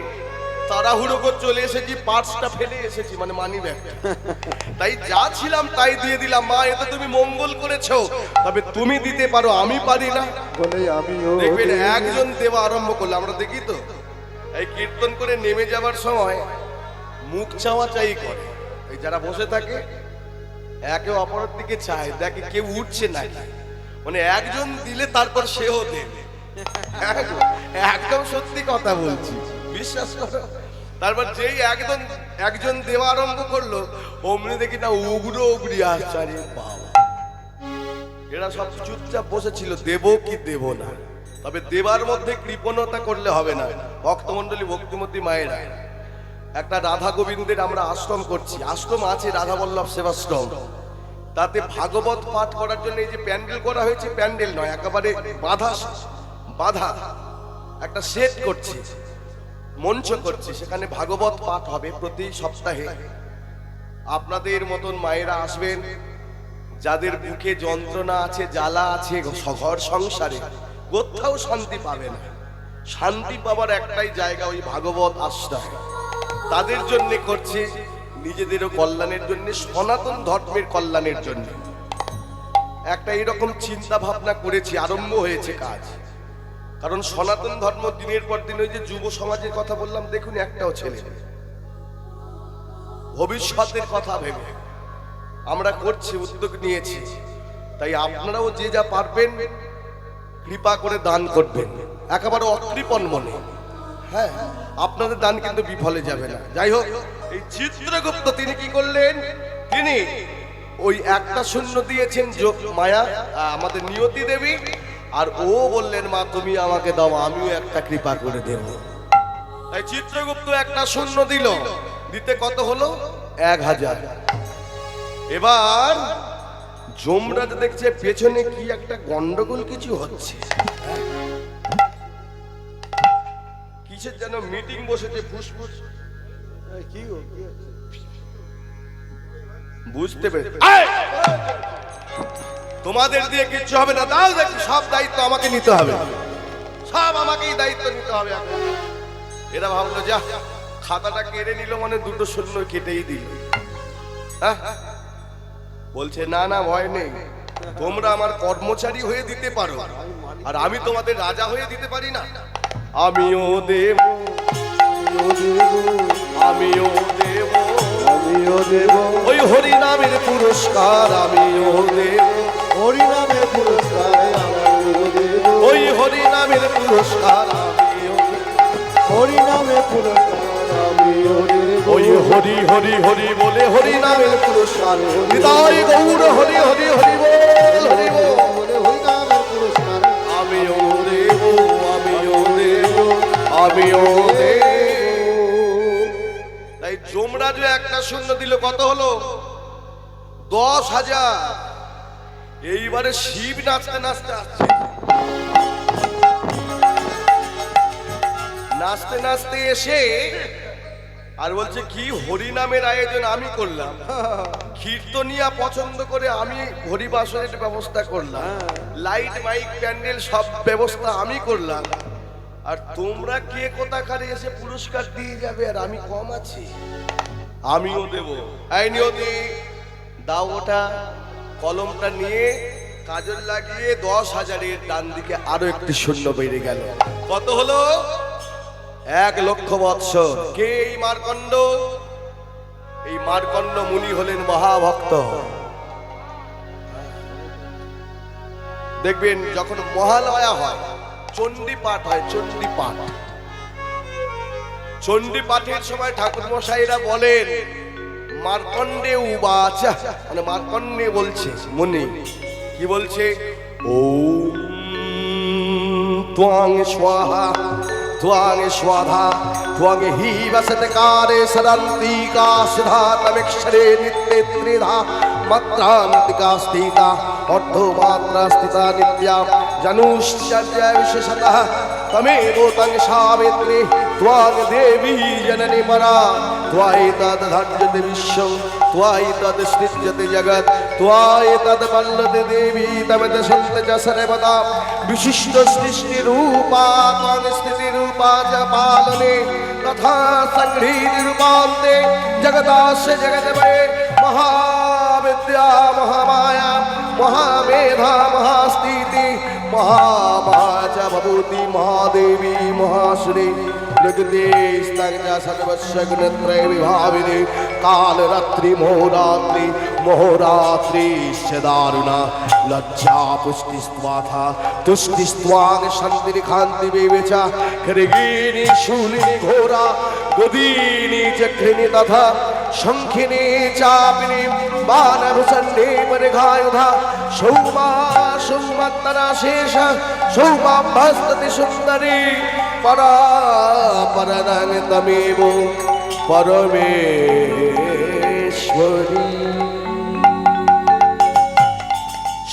তাড়াহুড়ো করে চলে এসেছি, পার্সটা ফেলে এসেছি, মানে মানি ব্যাগটা। তাই যা ছিলাম তাই দিয়ে দিলাম। মা এতে তুমি মঙ্গল করেছো, তবে তুমি দিতে পারো, আমি পারি না বলে আমিও দেখবেন একজন দেওয়া আরম্ভ করলে আমরা দেখি তো, এই কীর্তন করে নেমে যাওয়ার সময় মুখ চাওয়া চাই করে। এই যারা বসে থাকে একে অপরের দিকে চায়, দেখে কেউ উঠছে নাকি, মানে একজন দিলে তারপর সেও দেবে। একদম সত্যি কথা বলছি, বিশ্বাস করো। তারপর যেই একজন দেওয়া আরম্ভ করলো, অমনি দেখি না উগ্র উগড়ি আসছে। আরে বাবা, এরা সব চুপচাপ বসেছিল, দেব কি দেব না। তবে দেবার মধ্যে কৃপণতা করলে হবে না। ভক্তমণ্ডলী, ভক্তিমতী মায়েরা, একটা রাধা গোবিন্দের আমরা আশ্রম করছি, আশ্রম আছে রাধা বল্লভ সেবাশ্রম। তাতে ভাগবত পাঠ করার জন্য এই যে প্যান্ডেল করা হয়েছে, প্যান্ডেল নয়, একেবারে বাধা একটা সেট করছি, মঞ্চ করছি, সেখানে ভাগবত পাঠ হবে প্রতি সপ্তাহে। আপনাদের মতন মায়েরা আসবেন, যাদের বুকে যন্ত্রণা আছে, জ্বালা আছে, ঘর সংসারে কোথাও শান্তি পাবে না। শান্তি পাবার একটাই জায়গা, ওই ভাগবত আশ্রয়। তাদের জন্য করছি, নিজেদেরও কল্যাণের জন্য, সনাতন ধর্মের কল্যাণের জন্য একটা এরকম চিন্তা ভাবনা করেছি, আরম্ভ হয়েছে কাজ। কারণ সনাতন ধর্ম দিনের পর দিন, ওই যে যুব সমাজের কথা বললাম, দেখুন একটাও ছেলে, ভবিষ্যতের কথা ভেবে আমরা করছি, উদ্যোগ নিয়েছি। তাই আপনারাও যে যা পারবেন কৃপা করে দান করবেন, একেবারে অকৃপণ মনে। হ্যাঁ, আপনাদের দান কিন্তু বিফলে যাবে না। যাই হোক, এই চিত্রগুপ্ত তিনি কি করলেন, তিনি ওই একটা শূন্য দিয়েছেন মায়া, আমাদের নিয়তি দেবী, আর ও বললেন মা তুমি আমাকে দাও, আমিও একটা কৃপা করে দেব। তাই চিত্রগুপ্ত একটা শূন্য দিল, দিতে কত হলো? 1000। এবার যমরাজ দেখছে পেছনে কি একটা গন্ডগোল কিছু হচ্ছে, কিসের যেন মিটিং বসেছে, ফুসফুস কি গো, কি হচ্ছে? বুঝতে পেরেছি। তোমাদের দিয়ে কিচ্ছু হবে না, দাও দেখি, সব দায়িত্ব আমাকে নিতে হবে, সব আমাকেই দায়িত্ব নিতে হবে। এরা ভাবলো যা, খাতাটা কেড়ে নিল মানে দুটো শূন্য কেটেই দিল। বলছে না না, ভয় নেই, তোমরা আমার কর্মচারী হয়ে দিতে পারো, আর আমি তোমাদের রাজা হয়ে দিতে পারি না। আমিও দেব, আমিও দেব, আমিও দেব ওই হরি নামের পুরস্কার, আমিও দেব, হরি নামে পুরস্কার, আমিও দেব ওই হরি নামের পুরস্কার, আমিও দেব, হরি নামে পুরস্কার, আমিও দেব ওই হরি হরি হরি বলে হরি নামের পুরস্কার, হৃদয় গৌর হরি হরি হরি বল, হরি বল, হরি নামে পুরস্কার, আমিও দেব, আমিও দেব, আমিও দেব। তাই যমরাজও একটা শূন্য দিল, কত হলো? 10,000। এইবারে শিব নাচতে নাচতে আসছে, নাচতে নাচতে এসে আর বলছে কি হরি নামের আয়োজন আমি করলাম, কীর্তনিয়া পছন্দ করে আমি হরিবাসনের ব্যবস্থা করলাম, লাইট মাইক প্যান্ডেল সব ব্যবস্থা আমি করলাম, আর তোমরা কে কোথাকারে এসে পুরস্কার দিয়ে যাবে, আর আমি কম আছি? আমিও দেব। এই নিয়তি দাও, ওটা কলমটা নিয়ে কাজল লাগিয়ে 10,000-এর ডান দিকে আরো একটি শূন্য বেড়ে গেল। কত হলো? 1,00,000 বৎসর। কে এই মার্কণ্ড? এই মার্কণ্ড মুনি হলেন মহাভক্ত। দেখবেন যখন মহালয়া হয়, চণ্ডী পাঠ হয়, চণ্ডী পাঠ, চণ্ডী পাঠের সময় ঠাকুর মশাইরা বলেন মার্কণ্ডে উবাচা, মানে মার্কণ্ডে বলছে, মুনি কি বলছে? ওম ত্বং স্বাহা ত্বং স্বাধা ত্বং হি বসতকারে সদন্তিকা সিধা তমেক্ষরে নিত্যে ত্রিধা মাত্রান্তিকা স্থিতা অর্ধমাত্রা স্থিতা নিত্যা জনুশ্চর্যা বিশেষতঃ তমেব তং সাবিত্রী ত্বং দেবী জননী পরা ত্বয়ি তদ ধার্যতে বিশ্বং ত্বয়ি তদ সৃজ্যতে জগৎ ত্বয়ি তদ বল্লতে দেবী তমেদ সন্ত চ সর্বদা বিশিষ্ট সৃষ্টি রূপা ত্বং স্থিতি রূপা চ পালনে তথা সংহৃতি রূপান্তে জগদাস্য জগদময়ে মহাবিদ্যা মহামায়া মহামেধা মহাস্থিতি মহামায়া ভবতি মহাদেবী মহাশ্রী জগতে স্তগ্ধা সর্বস্য গুণত্রয় বিভাবিনী কালরাত্রি মোহরাত্রি মোহরাত্রি দারুণা লজ্জা পুষ্টিস্ত্বাথা তুষ্টিস্ত্বাং শান্তির খান্তি বিবেচা খৃগিনী শূলিনী ঘোরা গদিনী চক্রিণী তথা শঙ্খিনী চাপিনী বানভূষণ্ডে পরিঘায়ুধা সৌমা সৌমাত্তরা শেষ সৌমাভ্যস্ততি সুন্দরী পরা পরদানিতমেব পরমেশ্বরী।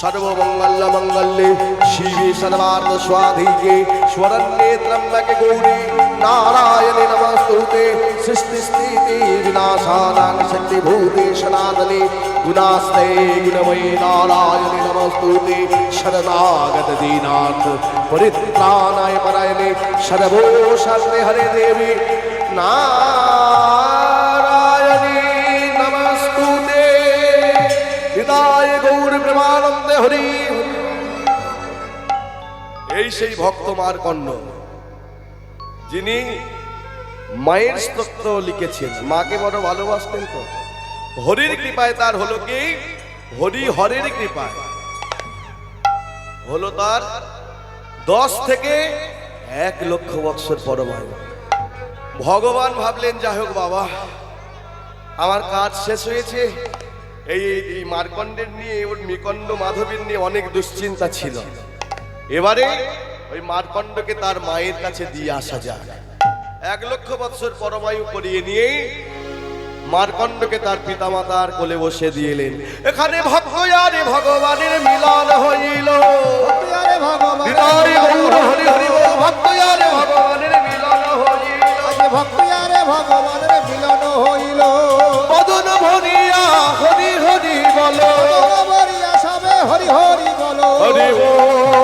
सर्वमंगल मंगल्ये शिवे सर्वार्थ स्वाधिके स्वरण्ये त्र्यंबके गौरी नारायणे नमस्तुते सृष्टि स्थिति विनाशानां शक्तिभूते सनातने गुणास्ते गुणमये नारायणे नमस्तुते शरणागत दीनार्थ परित्राणाय परायणे सर्वो शास्त्रे हरे देवी नारायणे नमस्तुते হৃদয় গৌর প্রেমানন্দে হরি। এই সেই ভক্ত মার্কণ্ড যিনি মায়ের স্তোত্র লিখেছেন, মাকে বড় ভালোবাসতেন। তো হরির কৃপায় তার হলো কি, হরি হরের কৃপায় হলো তার 10 থেকে 1 লক্ষ বৎসর পরমায়ু। ভগবান ভাবলেন যাই হোক বাবা, আমার কাজ শেষ হয়েছে। এই মার্কণ্ডের নিয়ে, ওর মিকণ্ড মাধবীর নিয়ে অনেক দুশ্চিন্তা ছিল। এবারে ওই মার্কণ্ডকে তার মায়ের কাছে দিয়ে আসা যাক। 1 লক্ষ বৎসর পরমায়ু করিয়ে নিয়ে মার্কণ্ডকে তার পিতামাতার কোলে বসে দিলেন। এখানে ভক্ত আরে ভগবানের মিলন হইল, হৃদয় গৌর হরি হরি বল। ভক্ত আরে ভগবানের মিলন হইল, ভক্ত আরে ভগবানের মিলন হইল। বদন ভরিয়া হরি হরি বলো, সবে হরি হরি বলো। হরি বল।